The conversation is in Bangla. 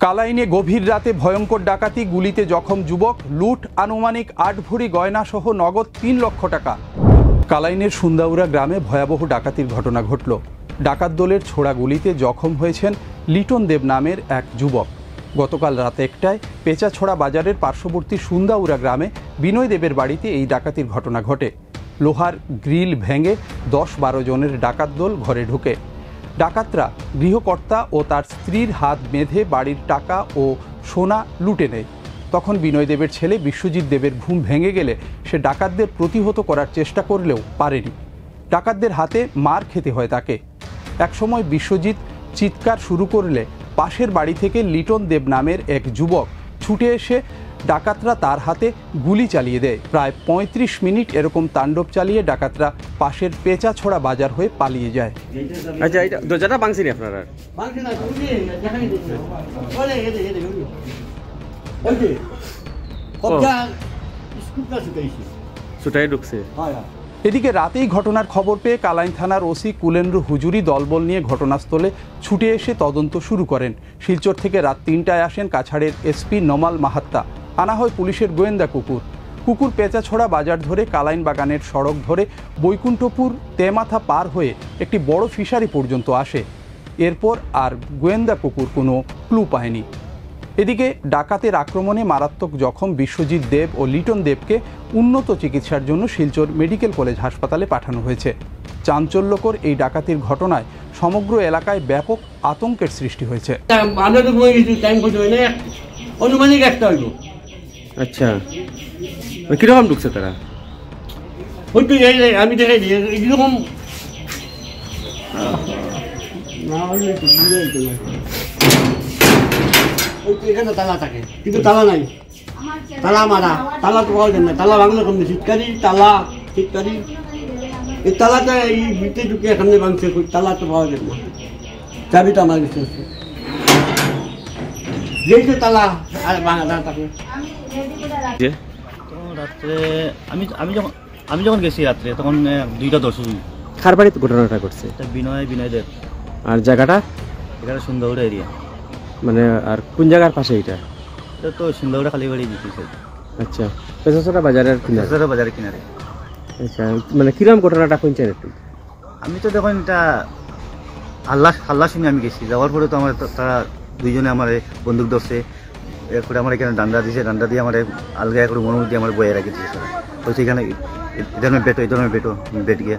কালাইনে গভীর রাতে ভয়ঙ্কর ডাকাতি, গুলিতে জখম যুবক, লুট আনুমানিক ৮ ভরি গয়না সহ নগদ ৩ লক্ষ টাকা। কালাইনের সুন্দাউরা গ্রামে ভয়াবহ ডাকাতির ঘটনা ঘটল। ডাকাত দলের ছোড়া গুলিতে জখম হয়েছেন লিটন দেব নামের এক যুবক। গতকাল রাত ১টায় পেঁচাছড়া বাজারের পার্শ্ববর্তী সুন্দাউরা গ্রামে বিনয় দেবের বাড়িতে এই ডাকাতির ঘটনা ঘটে। লোহার গ্রিল ভেঙে ১০-১২ জনের ডাকাত দল ঘরে ঢুকে। ডাকাতরা গৃহকর্তা ও তার স্ত্রীর হাত বেঁধে বাড়ির টাকা ও সোনা লুটে নেয়। তখন বিনয় দেবের ছেলে বিশ্বজিৎ দেবের ঘুম ভেঙে গেলে সে ডাকাতদের প্রতিহত করার চেষ্টা করলেও পারেনি। ডাকাতদের হাতে মার খেতে হয় তাকে। একসময় বিশ্বজিৎ চিৎকার শুরু করলে পাশের বাড়ি থেকে লিটন দেব নামের এক যুবক ছুটে এসে ডাকাতরা তার হাতে গুলি চালিয়ে দেয়। প্রায় ৩৫ মিনিট এরকম তাণ্ডব চালিয়ে ডাকাতরা পাশের পেঁচাছড়া বাজার হয়ে পালিয়ে যায়। আচ্ছা, এটা দরজাটা ভাঙছিনি আপনারা? ছুটাই ঢুকছে। এদিকে রাতেই ঘটনার খবর পেয়ে কালাইন থানার ওসি কুলেন্দ্র হুজুরি দলবল নিয়ে ঘটনাস্থলে ছুটে এসে তদন্ত শুরু করেন। শিলচর থেকে রাত ৩টায় আসেন কাছাড়ের এসপি নমাল মাহাত্তা। আনা হয় পুলিশের গোয়েন্দা কুকুর পেঁচাছড়া বাজার ধরে কালাইন বাগানের সড়ক ধরে বৈকুণ্ঠপুর তেমাথা পার হয়ে একটি বড় ফিশারি পর্যন্ত আসে। এরপর আর গোয়েন্দা কুকুর কোনো ক্লু পায়নি। এদিকে ডাকাতের আক্রমণে মারাত্মক জখম বিশ্বজিৎ দেব ও লিটন দেবকে উন্নত চিকিৎসার জন্য শিলচর মেডিকেল কলেজ হাসপাতালে পাঠানো হয়েছে। চাঞ্চল্যকর এই ডাকাতির ঘটনায় সমগ্র এলাকায় ব্যাপক আতঙ্কের সৃষ্টি হয়েছে। আচ্ছা, কিরকম ঢুকছে তারা? আমি দেখাই দিই এরকম এখানে তালা থাকে কিন্তু তালা নাই, তালা মারা, তালা তো পাওয়া যায় না। তালা ভাঙলে কম শীতকারি তালা, শীতকারি এই তালাটা এই ভিতরে ঢুকে এখানে ভাঙছে, তালা তো পাওয়া যায় না। চাবিটা আমার কাছে আছে, যেই তালা আর ভাঙা থাকে। রাত্রে আমি যখন গেছি রাত্রে তখন 2:10 কার বাড়িতে ঘটনাটা ঘটছে? বিনয় দেব। আর জায়গাটা? এখানে সুন্দরগড় এরিয়া। মানে আর কোন জায়গার পাশে এটা? এটা তো সুন্দরগড় কালীবাড়ি দিতেছে। আচ্ছা, পেঁচাছড়া বাজারের কিনারে? পেঁচাছড়া বাজারের কিনারে। আচ্ছা, মানে কিরকম ঘটনাটা শুনছেন একটু? আমি তো দেখুন এটা হাল্লা শুনে আমি গেছি। যাওয়ার পরে তো আমার তারা দুইজনে আমার বন্দুক ধরছে, এরপরে আমার এখানে ডান্ডা দিয়েছে, ডান্ডা দিয়ে আমার আলগা করে মনোমুখ দিয়ে আমার বয়ে রাখি দিয়েছে। তো সেখানে এই ধরনের বেটো বেট গিয়ে